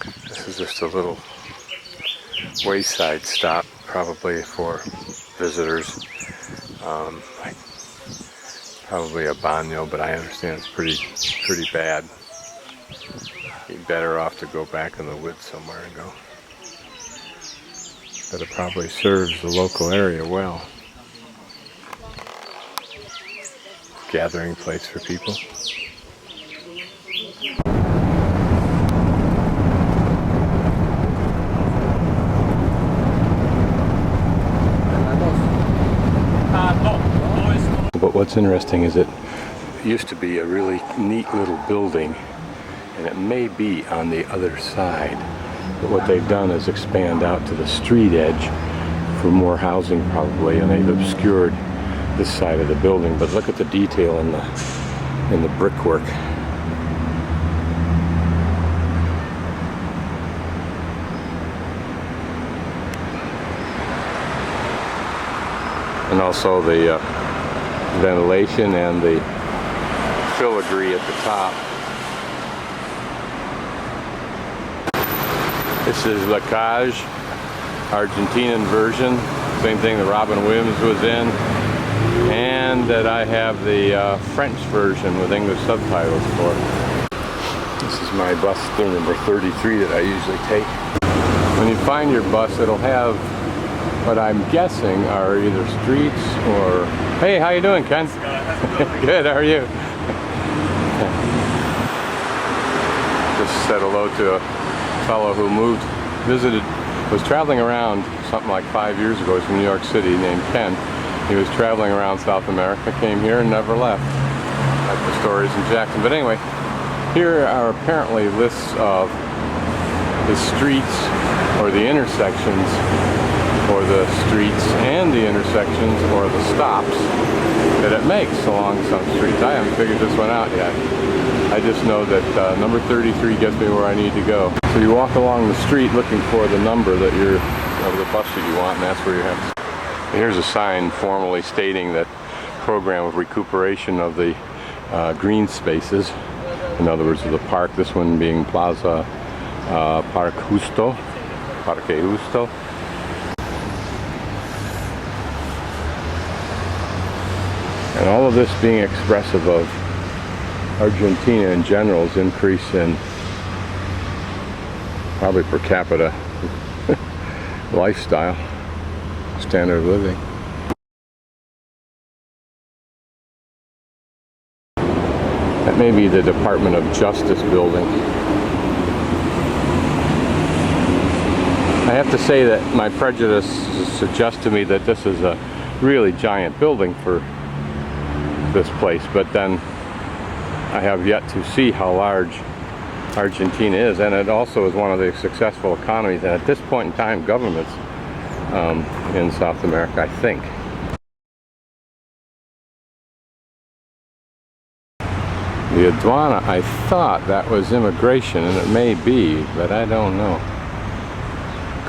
This is just a little wayside stop, probably for visitors. Probably a baño, but I understand it's pretty bad. You'd be better off to go back in the woods somewhere and go. But it probably serves the local area well. Gathering place for people. But what's interesting is it used to be a really neat little building, and it may be on the other side. But what they've done is expand out to the street edge for more housing probably, and they've obscured this side of the building. But look at the detail in the brickwork. And also the ventilation and the filigree at the top. This is La Cage, Argentinian version. Same thing that Robin Williams was in. And that I have the French version with English subtitles for. This is my bus number 33 that I usually take. When you find your bus, it'll have what I'm guessing are either streets or... Hey, how you doing, Ken? Good, how are you? Just said hello to a fellow who was traveling around something like 5 years ago. He's from New York City, named Ken. He was traveling around South America, came here and never left. Like the stories in Jackson. But anyway, here are apparently lists of the streets or the intersections, or the streets and the intersections, or the stops that it makes along some streets. I haven't figured this one out yet. I just know that number 33 gets me where I need to go. So you walk along the street looking for the number that of the bus that you want, and that's where you have to. Here's a sign formally stating that program of recuperation of the green spaces. In other words, of the park. This one being Plaza Parque Justo. And all of this being expressive of Argentina in general's increase in probably per capita lifestyle, standard of living. That may be the Department of Justice building. I have to say that my prejudice suggests to me that this is a really giant building for this place, but then I have yet to see how large Argentina is, and it also is one of the successful economies, and at this point in time, governments in South America, I think. The aduana, I thought that was immigration, and it may be, but I don't know.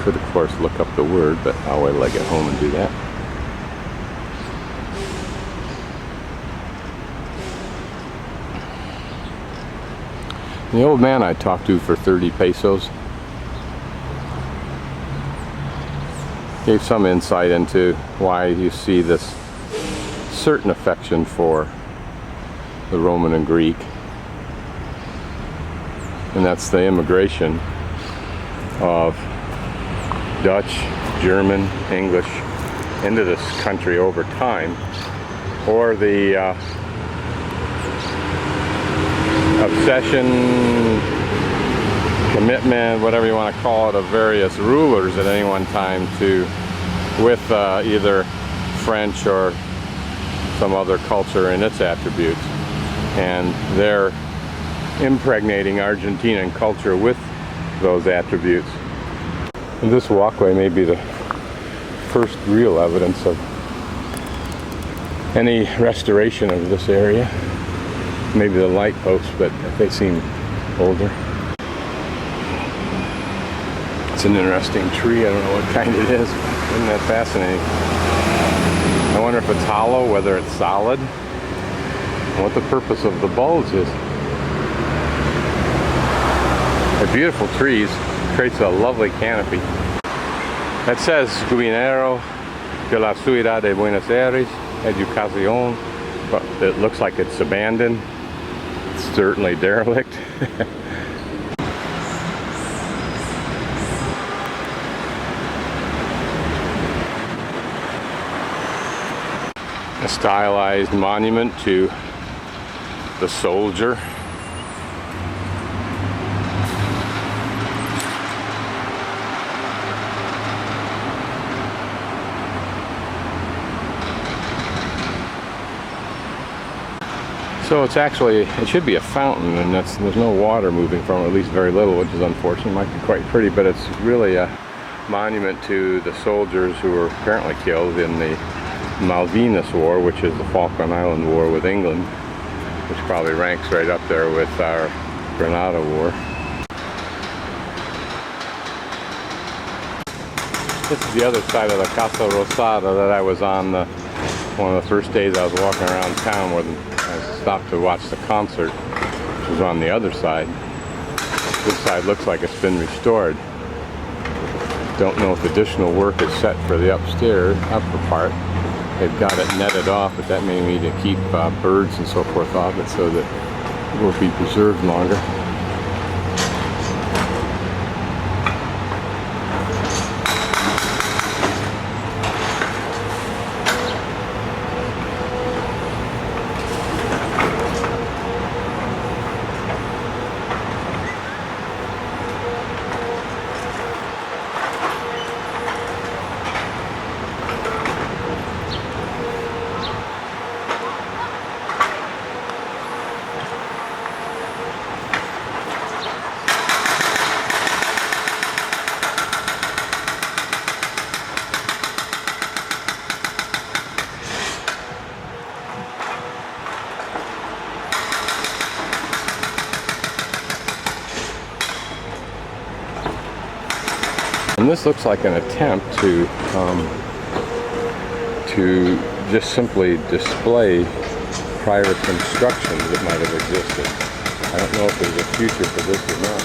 Could, of course, look up the word, but I'll wait till I get home and do that. The old man I talked to for 30 pesos gave some insight into why you see this certain affection for the Roman and Greek, and that's the immigration of Dutch, German, English into this country over time, or the obsession, commitment, whatever you want to call it, of various rulers at any one time with either French or some other culture in its attributes, and they're impregnating Argentinian culture with those attributes. And this walkway may be the first real evidence of any restoration of this area. Maybe the light posts, but they seem older. It's an interesting tree. I don't know what kind it is. Isn't that fascinating? I wonder if it's hollow, whether it's solid, and what the purpose of the bulge is. They're beautiful trees, creates a lovely canopy. That says Gobierno de la Ciudad de Buenos Aires, Educación, but it looks like it's abandoned. It's certainly derelict. A stylized monument to the soldier. So it's actually, it should be a fountain, and there's no water moving from it, at least very little, which is unfortunate. It might be quite pretty, but it's really a monument to the soldiers who were apparently killed in the Malvinas War, which is the Falkland Island War with England, which probably ranks right up there with our Grenada War. This is the other side of the Casa Rosada that I was on one of the first days I was walking around town, where I stopped to watch the concert, which was on the other side. This side looks like it's been restored. Don't know if additional work is set for the upper part. They've got it netted off, but that may mean to keep birds and so forth off it so that it will be preserved longer. And this looks like an attempt to just simply display prior constructions that might have existed. I don't know if there's a future for this or not.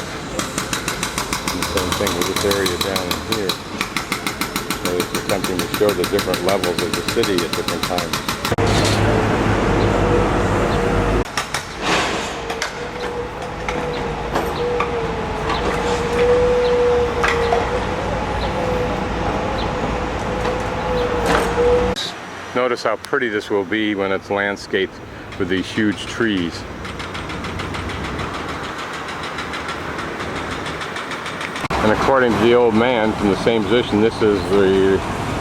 And the same thing with this area down in here. So it's attempting to show the different levels of the city at different times. Notice how pretty this will be when it's landscaped with these huge trees. And according to the old man from the same position, this is the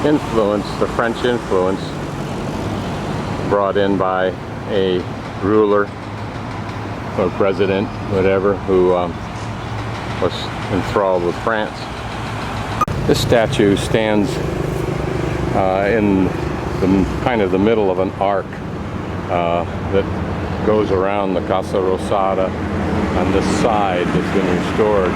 influence, the French influence brought in by a ruler or president, whatever, who was enthralled with France. This statue stands in kind of the middle of an arc that goes around the Casa Rosada on this side that's been restored.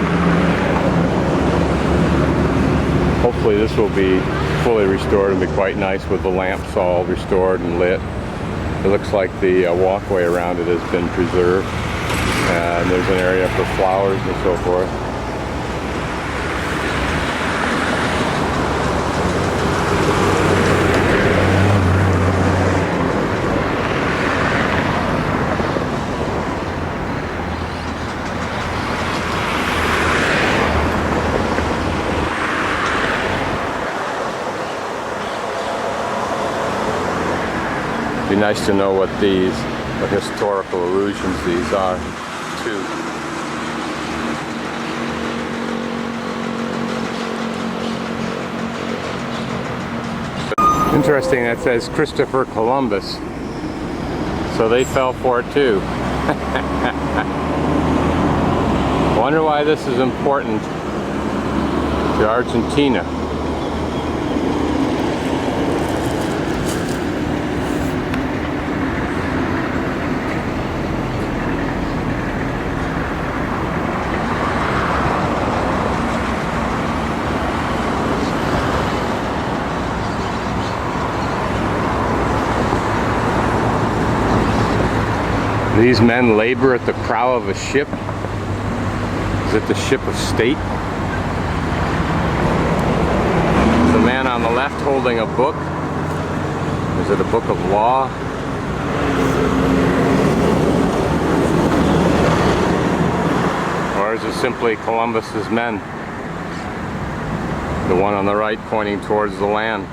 Hopefully this will be fully restored and be quite nice with the lamps all restored and lit. It looks like the walkway around it has been preserved, and there's an area for flowers and so forth. It'd be nice to know what historical allusions these are to. Interesting, that says Christopher Columbus. So they fell for it too. Wonder why this is important to Argentina. These men labor at the prow of a ship. Is it the ship of state? Is the man on the left holding a book? Is it a book of law? Or is it simply Columbus's men? The one on the right pointing towards the land.